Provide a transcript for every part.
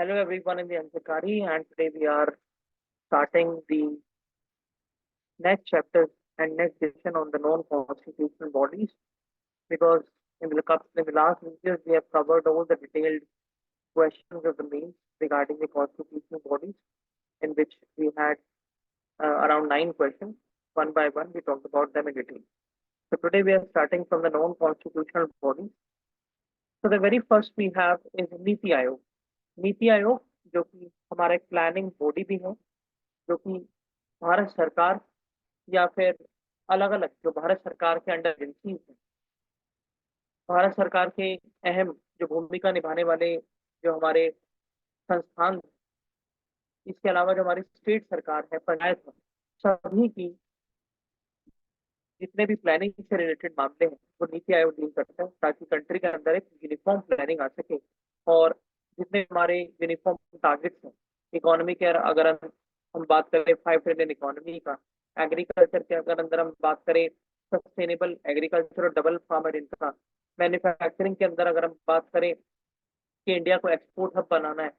Hello everyone in the Ansakari, and today we are starting the next chapter and next session on the non-constitutional bodies, because in the last videos we have covered all the detailed questions of the mains regarding the constitutional bodies, in which we had around 9 questions. One by one, we talked about them in detail. So today we are starting from the non-constitutional bodies. So the very first we have is NITI Aayog. NITI Aayog जो कि हमारा एक planning body भी है, जो कि भारत सरकार या फिर अलग अलग जो भारत सरकार के अंडर एजेंसी है, भारत सरकार के अहम जो भूमिका निभाने वाले जो हमारे संस्थान, इसके अलावा जो हमारी स्टेट सरकार है, पंचायत है, सभी की जितने भी प्लानिंग से रिलेटेड मामले हैं वो नीति आयोग डील करता है, ताकि कंट्री के अंदर एक यूनिफॉर्म प्लानिंग आ सके। और जितने हमारे यूनिफॉर्म टारगेट्स हैं इकोनॉमी के, अगर हम बात करें 5 ट्रिलियन इकोनॉमी का, एग्रीकल्चर के अगर अंदर हम बात करें सस्टेनेबल एग्रीकल्चर और डबल फार्मर इनका, मैन्युफैक्चरिंग के अंदर अगर हम बात करें कि इंडिया को एक्सपोर्ट हब बनाना है,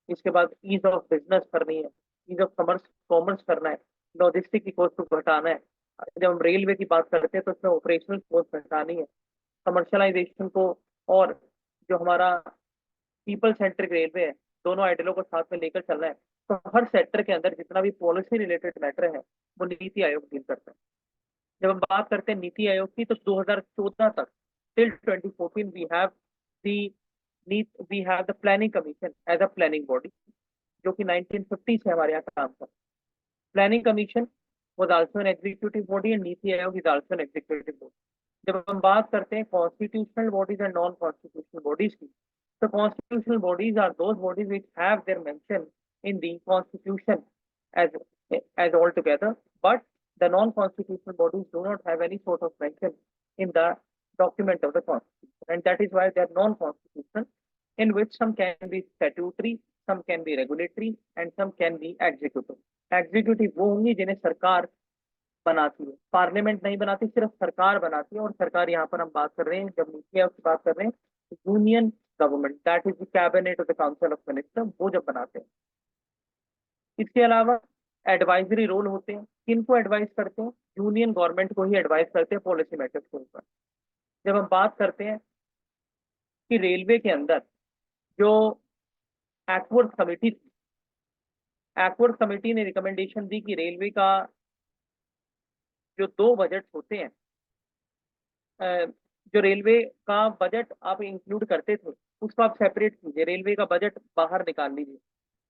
इसके बाद ईज ऑफ बिजनेस करनी है, ईज ऑफ कॉमर्स कॉमर्स करना है, लॉजिस्टिक की कॉस्ट को घटाना है। जब हम रेलवे की बात करते हैं तो उसमें ऑपरेशनल कॉस्ट घटानी है, कमर्शलाइजेशन को, और जो हमारा पीपल सेंट्रिक रेलवे है, दोनों आइडियलों को साथ में लेकर चलना है। तो हर सेक्टर के अंदर जितना भी पॉलिसी रिलेटेड मैटर है वो नीति आयोग डील करता है। जब हम बात करते हैं नीति आयोग की, तो 2014 तक till 2014 we have the planning commission as a planning body, जो कि 1950 से हमारे यहाँ काम कर। Planning commission was also an executive body and NITI Aayog is also an executive body. जब हम बात करते हैं constitutional bodies and non-constitutional bodies की, तो constitutional bodies are those bodies which have their mention in the constitution as all together, but the non-constitutional bodies do not have any sort of mention in the document of the constitution, and that is why they are non-constitutional, in which some can be statutory, some can be regulatory, and some can be executive. Executive वो होंगी जिन्हें सरकार बनाती है, parliament नहीं बनाती, सिर्फ सरकार बनाती है। और सरकार यहाँ पर हम बात कर रहे हैं, जब नीति आयोग की बात कर रहे हैं, union government, that is the cabinet of the council of minister, वो जब बनाते हैं। इसके अलावा एडवाइजरी रोल होते हैं, किनको एडवाइस करते हैं? यूनियन गवर्नमेंट को ही एडवाइस करते हैं पॉलिसी मैटर्स के ऊपर। जब हम बात करते हैं कि रेलवे के अंदर जो एक्वर्ड कमेटी थी, एक्वर्ड कमेटी ने रिकमेंडेशन दी कि रेलवे का जो 2 बजट होते हैं, जो रेलवे का बजट आप इंक्लूड करते थे उसको आप सेपरेट कीजिए, रेलवे का बजट बाहर निकाल लीजिए,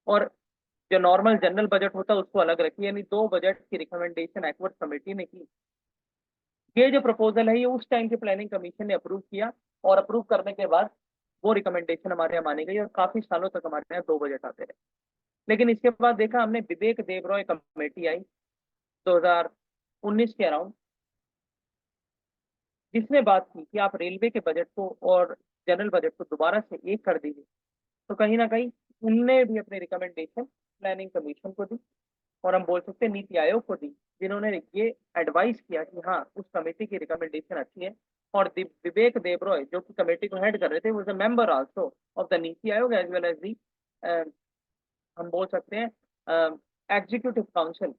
और जो नॉर्मल जनरल बजट होता है उसको अलग रखिए। यानी 2 बजट की रिकमेंडेशन एक्वर्ड कमेटी ने की। ये जो प्रपोजल है ये उस टाइम के प्लानिंग कमीशन ने अप्रूव किया, और अप्रूव करने के बाद वो रिकमेंडेशन हमारे यहाँ मानी गई, और काफी सालों तक हमारे यहाँ 2 बजट आते रहे। लेकिन इसके बाद देखा हमने, विवेक देबरॉय कमेटी आई 2019 के अराउंड, जिसने बात की कि आप रेलवे के बजट को और जनरल बजट को दोबारा से एक कर दीजिए। तो कहीं ना कहीं उनने भी अपनी रिकमेंडेशन प्लानिंग कमीशन को दी, और हम बोल सकते हैं नीति आयोग को दी, जिन्होंने ये एडवाइस किया कि हाँ, उस कमेटी की रिकमेंडेशन अच्छी है। और विवेक देबरॉय जो कि कमेटी को हेड कर रहे थे, वो member also of the NITI आयोग एज वेल एज दी, हम बोल सकते हैं, executive council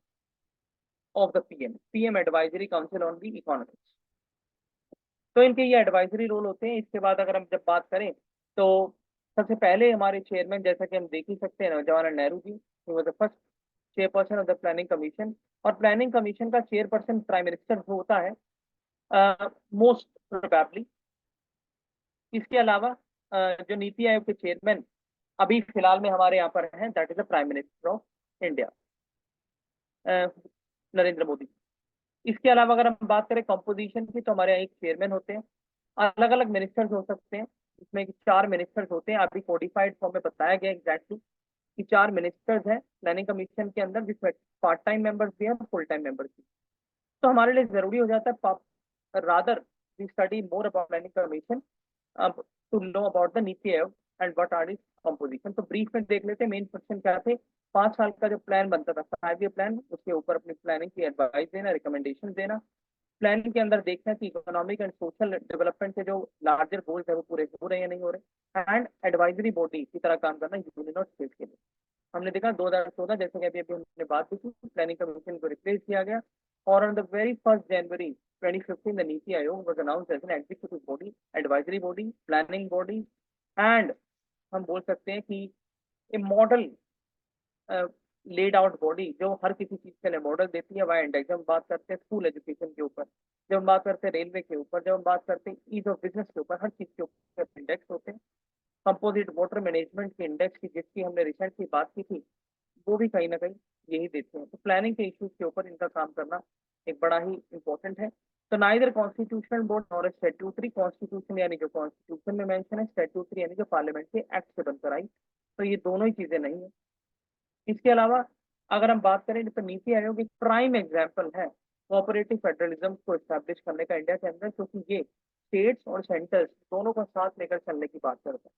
of the PM advisory council on the economics. तो इनके ये एडवाइजरी रोल होते हैं। इसके बाद अगर हम जब बात करें तो सबसे पहले हमारे चेयरमैन, जैसा कि हम देख ही सकते हैं, जवाहरलाल नेहरू जी, वो the first chairperson of the planning commission. और प्लानिंग कमीशन का चेयरपर्सन प्राइम मिनिस्टर होता है मोस्ट प्रोबेबली। इसके अलावा जो नीति आयोग के चेयरमैन अभी फिलहाल में हमारे यहाँ पर हैं, that is the prime minister of India, Narendra Modi. इसके अलावा अगर हम बात करें कंपोजिशन की, तो हमारे यहाँ एक चेयरमैन होते हैं, अलग अलग मिनिस्टर्स हो सकते हैं, जिसमें 4 मिनिस्टर्स होते हैं। अभी कोडिफाइड फॉर्म में बताया गया एग्जैक्टली कि 4 मिनिस्टर्स हैं प्लानिंग कमीशन के अंदर, जिसमें पार्ट टाइम मेंबर्स भी हैं, फुल टाइम मेंबर्स भी। तो हमारे लिए जरूरी हो जाता है rather we study more about planning commission to know about the NITI Aayog and what are is composition. तो ब्रीफ में देख लेते हैं मेन क्वेश्चन क्या थे। 5 साल का जो प्लान बनता था, 5 ईयर प्लान, उसके ऊपर अपनी प्लानिंग की एडवाइस देना, रिकमेंडेशन देना। प्लानिंग के अंदर देखना है कि इकोनॉमिक एंड सोशल डेवलपमेंट के जो लार्जर गोल्स है वो पूरे हो रहे हैं या नहीं हो रहे, एंड एडवाइजरी बॉडी की तरह काम करना यूनियन और स्टेट के लिए। हमने देखा 2014 जैसे कि अभी अभी हमने बात की थी, प्लानिंग कमीशन को रिप्लेस किया गया, और on the very first January 2015 the NITI Aayog was announced as an executive body, advisory body, planning body, and हम बोल सकते हैं कि a model laid out body जो हर किसी चीज के लिए मॉडल देती है। वाई इंडेक्स, जब हम बात करते हैं स्कूल एजुकेशन के ऊपर, जब हम बात करते हैं रेलवे के ऊपर, जब हम बात करते हैं ईज ऑफ बिजनेस के ऊपर, हर चीज के ऊपर इंडेक्स होते हैं। कंपोजिट वाटर मैनेजमेंट के इंडेक्स की जिसकी हमने रिसेंटली बात की थी, वो भी कहीं ना कहीं यही देते हैं। तो प्लानिंग के इश्यूज के ऊपर इनका काम करना एक बड़ा ही इंपॉर्टेंट है। तो नाइदर कॉन्स्टिट्यूशनल बोर्ड और स्टैट्यूटरी, कॉन्स्टिट्यूशन यानी जो कॉन्स्टिट्यूशन में मेंशन है, स्टैट्यूटरी यानी जो पार्लियामेंट के एक्ट से बनकर आई, तो ये दोनों ही चीजें नहीं है। इसके अलावा अगर हम बात करें तो नीति आयोग एक प्राइम एग्जाम्पल है कोऑपरेटिव फेडरलिज्म को एस्टैब्लिश करने का इंडिया के अंदर, क्योंकि ये स्टेट्स और सेंटर्स दोनों को साथ लेकर चलने की बात करता है।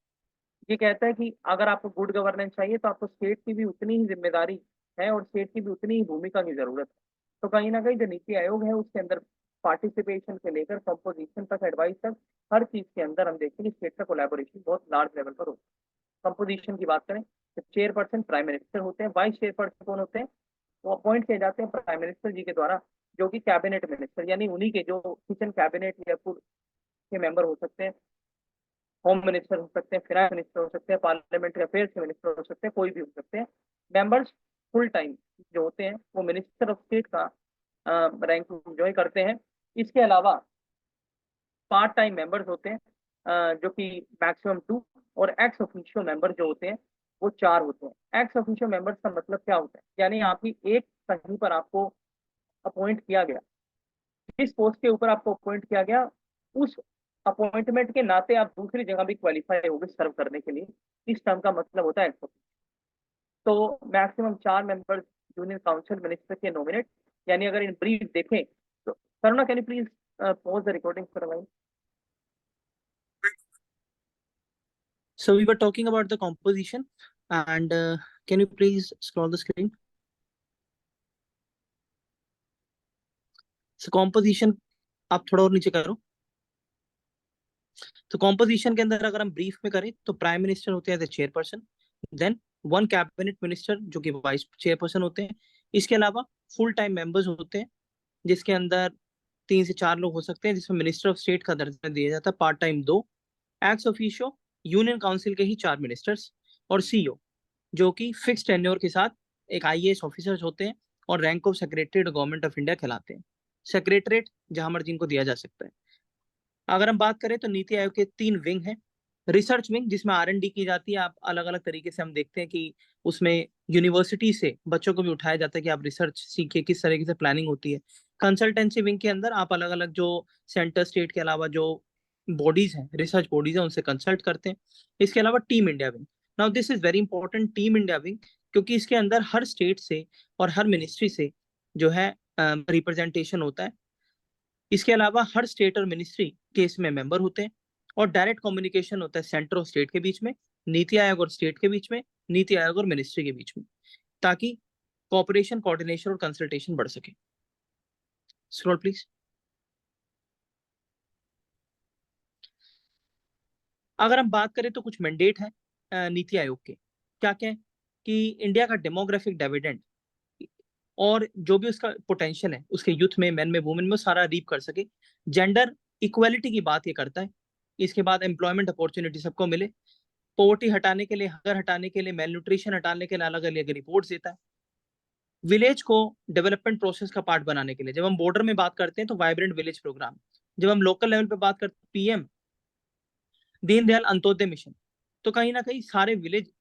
ये कहता है कि अगर आपको गुड गवर्नेंस चाहिए तो आपको स्टेट की भी उतनी ही जिम्मेदारी है और स्टेट की भी उतनी ही भूमिका की जरूरत है। तो कहीं ना कहीं जो नीति आयोग है उसके अंदर पार्टिसिपेशन से लेकर कंपोजिशन तक, एडवाइस तक, हर चीज के अंदर हम देखते हैं कि स्टेट का कोलैबोरेशन बहुत लार्ज लेवल पर होता है। कंपोजिशन की बात करें तो चेयरपर्सन प्राइम मिनिस्टर होते हैं, वाइस चेयरपर्सन कौन होते हैं, वो अपॉइंट किए जाते हैं प्राइम मिनिस्टर जी के द्वारा, जो कि कैबिनेट मिनिस्टर यानी उन्हीं के जो किचन कैबिनेट या पूर्व के मेंबर हो सकते हैं, होम मिनिस्टर हो सकते हैं, फाइनेंस मिनिस्टर हो सकते हैं, पार्लियामेंट्री अफेयर्स के मिनिस्टर हो सकते हैं, कोई भी हो सकते हैं। मेंबर्स फुल टाइम जो होते हैं वो मिनिस्टर ऑफ स्टेट का रैंक एंजॉय करते हैं। इसके अलावा पार्ट टाइम मेंबर्स होते हैं जो कि मैक्सिमम 2, और एक्स ऑफिशियो मेंबर जो होते हैं वो 4 होते हैं। एक्स ऑफिशियो मेंबर्स का मतलब क्या होता है, यानी आपकी एक कहीं पर आपको अपॉइंट किया गया, जिस पोस्ट के ऊपर आपको अपॉइंट किया गया, उस अपॉइंटमेंट के नाते आप दूसरी जगह भी क्वालिफाई हो गए सर्व करने के लिए। इस टर्म का मतलब होता है एक्स ऑफिशियो। तो maximum 4 members union council minister के नॉमिनेट, यानी अगर इन ब्रीफ देखें तो Karuna can you please pause the recording for a while. So we were talking about the composition, and can you please scroll the screen? So composition, आप थोड़ा और नीचे करो। तो कॉम्पोजिशन के अंदर अगर हम ब्रीफ में करें तो प्राइम मिनिस्टर होते हैं the chairperson, then 1 cabinet minister जो कि वाइस चेयरपर्सन होते हैं। इसके अलावा फुल टाइम मेंबर्स होते हैं जिसके अंदर 3 से 4 लोग हो सकते हैं, जिसमें मिनिस्टर ऑफ स्टेट का दर्जा दिया जाता है, part time 2, ex officio union council के ही 4 मिनिस्टर्स, और सीईओ जो कि फिक्स टेन्योर के साथ एक आईएएस ऑफिसर्स होते हैं और rank of secretary government of India कहलाते हैं। सेक्रेटरेट जहां मर्जी इनको दिया जा सकता है। अगर हम बात करें तो नीति आयोग के 3 विंग हैं। रिसर्च विंग जिसमें आर&डी की जाती है, आप अलग अलग तरीके से हम देखते हैं कि उसमें यूनिवर्सिटी से बच्चों को भी उठाया जाता है कि आप रिसर्च सीखिए, किस तरीके से प्लानिंग होती है। कंसल्टेंसी विंग के अंदर आप अलग अलग जो सेंटर स्टेट के अलावा जो बॉडीज हैं, रिसर्च बॉडीज हैं, उनसे कंसल्ट करते हैं। इसके अलावा team India wing, now this is very important, team India wing, क्योंकि इसके अंदर हर स्टेट से और हर मिनिस्ट्री से जो है रिप्रेजेंटेशन होता है। इसके अलावा हर स्टेट और मिनिस्ट्री के इसमें मेंबर होते हैं, और डायरेक्ट कम्युनिकेशन होता है सेंटर और स्टेट के बीच में, नीति आयोग और स्टेट के बीच में, नीति आयोग और मिनिस्ट्री के बीच में, ताकि कोऑपरेशन, कोऑर्डिनेशन और कंसल्टेशन बढ़ सके। Scroll please. अगर हम बात करें तो कुछ मैंडेट है नीति आयोग के, क्या क्या है कि इंडिया का डेमोग्राफिक डिविडेंड और जो भी उसका पोटेंशियल है उसके यूथ में, मैन में, वुमेन में, सारा रीप कर सके। जेंडर इक्वालिटी की बात ये करता है। इसके बाद एम्प्लॉयमेंट अपॉर्चुनिटी सबको मिले, पॉवर्टी हटाने के लिए, हंगर हटाने के लिए, मेल न्यूट्रिशन हटाने के लिए अलग अलग रिपोर्ट्स देता है। विलेज को डेवलपमेंट प्रोसेस का पार्ट बनाने के लिए, जब हम बॉर्डर में बात करते हैं तो वाइब्रेंट विलेज प्रोग्राम, जब हम लोकल लेवल पे बात करते हैं पीएम दीनदयाल अंत्योदय मिशन, तो कहीं ना कहीं सारे विलेज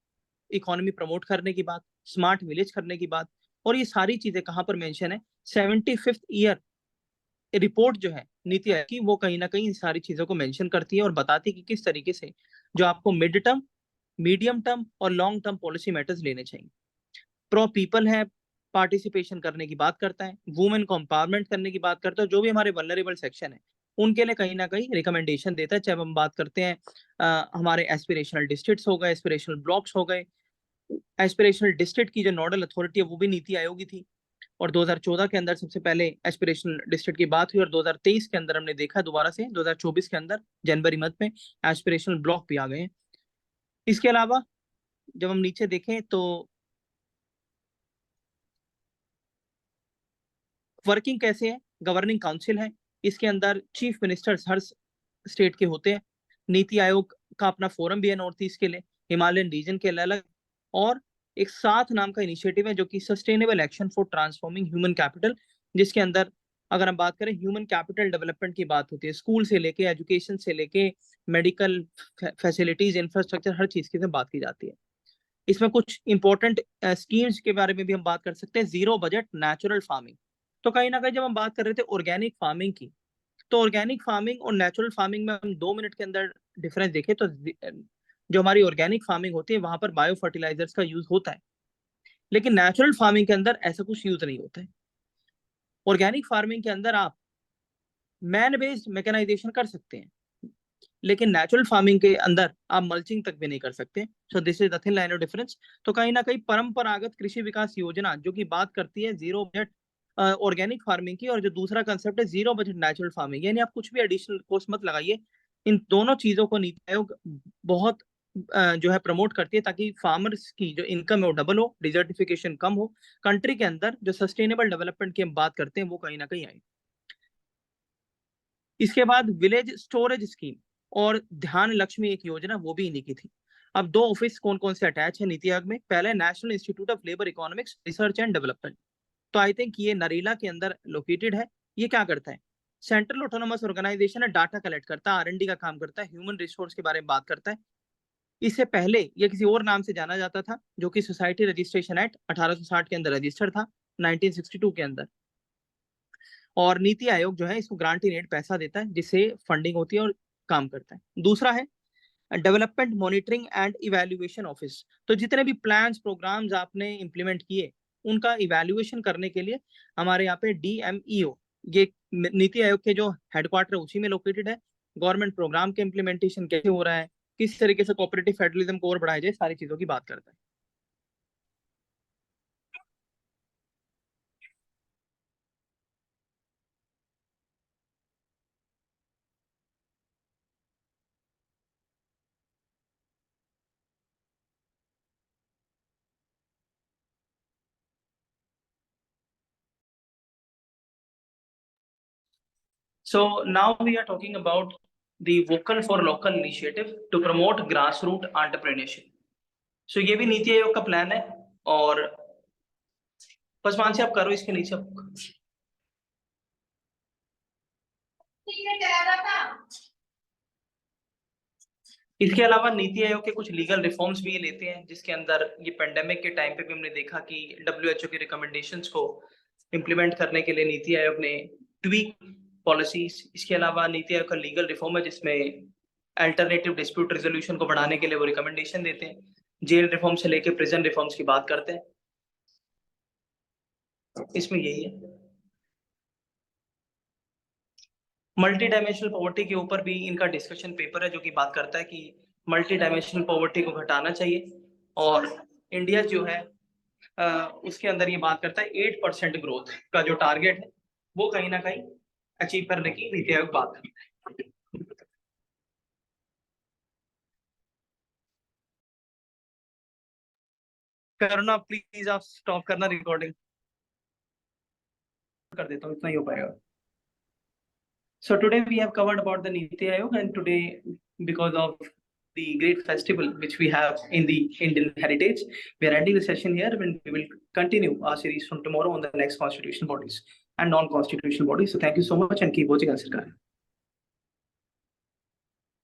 इकोनॉमी प्रमोट करने की बात, स्मार्ट विलेज करने की बात, और ये सारी चीजें कहां पर मेंशन है, 75th ईयर रिपोर्ट जो है नीति आयोग की, वो कहीं ना कहीं इन सारी चीजों को मेंशन करती है और बताती है कि किस तरीके से जो आपको मिड टर्म, मीडियम टर्म और लॉन्ग टर्म पॉलिसी मैटर्स लेने चाहिए। प्रो पीपल है, पार्टिसिपेशन करने की बात करता है, वुमेन को एम्पावरमेंट करने की बात करता है, जो भी हमारे वल्नरेबल सेक्शन है उनके लिए कहीं ना कहीं रिकमेंडेशन देता है। चाहे हम बात करते हैं हमारे एस्पिरेशनल डिस्ट्रिक्ट्स हो गए, एस्पिरेशनल ब्लॉक्स हो गए, एस्पिरेशनल डिस्ट्रिक्ट की जो नोडल अथॉरिटी है वो भी नीति आयोग ही थी, और 2014 के अंदर सबसे पहले एस्पिरेशनल डिस्ट्रिक्ट की बात हुई और 2023 के अंदर हमने देखा दोबारा से 2024 के अंदर जनवरी मंथ में एस्पिरेशनल ब्लॉक भी आ गए हैं। इसके अलावा जब हम नीचे देखें तो वर्किंग कैसे है, गवर्निंग काउंसिल है, इसके अंदर चीफ मिनिस्टर्स हर स्टेट के होते हैं, नीति आयोग का अपना फोरम भी है नॉर्थ ईस्ट के लिए, हिमालयन रीजन के लिए अलग, और एक साथ नाम का इनिशिएटिव है जो कि sustainable action for transforming human capital, जिसके अंदर अगर हम बात करें ह्यूमन कैपिटल डेवलपमेंट की बात होती है, स्कूल से लेके एजुकेशन से लेके मेडिकल फैसिलिटीज इंफ्रास्ट्रक्चर हर चीज की बात की जाती है। इसमें कुछ इंपॉर्टेंट स्कीम्स के बारे में भी हम बात कर सकते हैं। जीरो बजट नेचुरल फार्मिंग, तो कहीं ना कहीं जब हम बात कर रहे थे ऑर्गेनिक फार्मिंग की, तो ऑर्गेनिक फार्मिंग और नेचुरल फार्मिंग में हम 2 मिनट के अंदर डिफरेंस देखें तो जो हमारी ऑर्गेनिक फार्मिंग होती है वहां पर बायो फर्टिलाइजर्स का यूज होता है, लेकिन नेचुरल फार्मिंग के अंदर ऐसा कुछ यूज नहीं होता है। ऑर्गेनिक फार्मिंग के अंदर आप मैन बेस्ड मैकेनाइजेशन कर सकते हैं, लेकिन नेचुरल फार्मिंग के अंदर आप मल्चिंग तक भी नहीं कर सकते। So this is the thin line of difference. तो कहीं ना कहीं परंपरागत कृषि विकास योजना जो कि बात करती है जीरो बजट ऑर्गेनिक फार्मिंग की, और जो दूसरा कंसेप्ट है जीरो बजट नेचुरल फार्मिंग, यानी आप कुछ भी एडिशनल कॉस्ट मत लगाइए। इन दोनों चीजों को नीति आयोग बहुत जो है प्रमोट करती है ताकि फार्मर्स की जो इनकम है वो डबल हो, डिजर्टिफिकेशन कम हो, कंट्री के अंदर जो सस्टेनेबल डेवलपमेंट की हम बात करते हैं वो कहीं ना कहीं आए। इसके बाद विलेज स्टोरेज स्कीम और ध्यान लक्ष्मी एक योजना, वो भी इन्हीं की थी। अब 2 ऑफिस कौन कौन से अटैच है नीति आयोग में, पहले national institute of labour economics research and development, तो आई थिंक ये नरेला के अंदर लोकेटेड है। ये क्या करता है, सेंट्रल ऑटोनोमस ऑर्गेनाइजेशन है, डाटा कलेक्ट करता है, R&D का काम करता है, ह्यूमन रिसोर्स के बारे में बात करता है। इससे पहले ये किसी और नाम से जाना जाता था जो कि सोसाइटी रजिस्ट्रेशन एक्ट 1860 के अंदर रजिस्टर्ड था 1962 के अंदर, और नीति आयोग जो है इसको ग्रांट इन एड पैसा देता है जिससे फंडिंग होती है और काम करता है। दूसरा है development monitoring and evaluation office, तो जितने भी प्लान्स प्रोग्राम्स आपने इंप्लीमेंट किए उनका इवैल्यूएशन करने के लिए हमारे यहाँ पे DMEO, ये नीति आयोग के जो हेडक्वार्टर उसी में लोकेटेड है। गवर्नमेंट प्रोग्राम के इम्प्लीमेंटेशन कैसे हो रहा है, किस तरीके से कोऑपरेटिव फेडरलिज्म को और बढ़ाया जाए, सारी चीजों की बात करता है। So now we are talking about the Vocal for Local initiative to promote grassroots entrepreneurship. So ये भी नीति आयोग का प्लान है, और बस मान से आप करो इसके नीचे। इसके अलावा नीति आयोग के कुछ लीगल रिफॉर्म्स भी लेते हैं, जिसके अंदर ये पेंडेमिक के टाइम पे भी हमने देखा कि WHO की रिकमेंडेशंस को इम्प्लीमेंट करने के लिए नीति आयोग ने ट्वीक पॉलिसीज। इसके अलावा नीति आयोग का लीगल रिफॉर्म है जिसमें अल्टरनेटिव डिस्प्यूट रेजोल्यूशन को बढ़ाने के लिए वो रिकमेंडेशन देते हैं। जेल रिफॉर्म से लेके प्रिजन रिफॉर्म्स की बात करते हैं, इसमें यही है। मल्टी डायमेंशनल पॉवर्टी के ऊपर भी इनका डिस्कशन पेपर है जो कि बात करता है कि मल्टी डायमेंशनल पॉवर्टी को घटाना चाहिए, और इंडिया जो है उसके अंदर ये बात करता है 8% ग्रोथ का जो टारगेट है वो कहीं ना कहीं अचीव करने की नीति आयोग बात करता है। करुणा प्लीज आप स्टॉप करना रिकॉर्डिंग, कर देता हूँ, इतना ही हो पाएगा। So today we have covered about the Niti Aayog, and today, because of the great festival which we have in the Indian heritage, we are ending the session here, and we will continue our series from tomorrow on the next constitutional bodies and non-constitutional bodies. So thank you so much and keep watching Ansarkar.